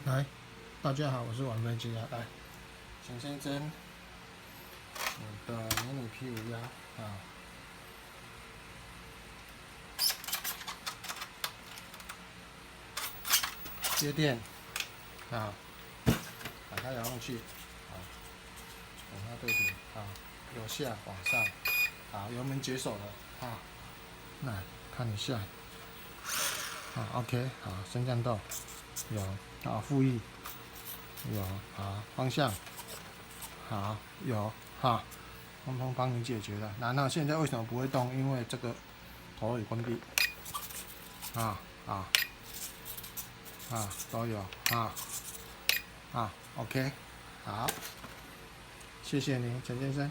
来，大家好，我是王飞机啊。来，请先蒸我的迷你 P5鸭啊，接电啊，打开遥控器啊，等它对比啊，由下往上，好，油门解锁了啊，来看一下，好 ，OK， 好，升降豆有，好，复议有，好，方向好有，好，通通帮你解决了。那现在为什么不会动？因为这个头已关闭。都有OK，好，谢谢您，陈先生。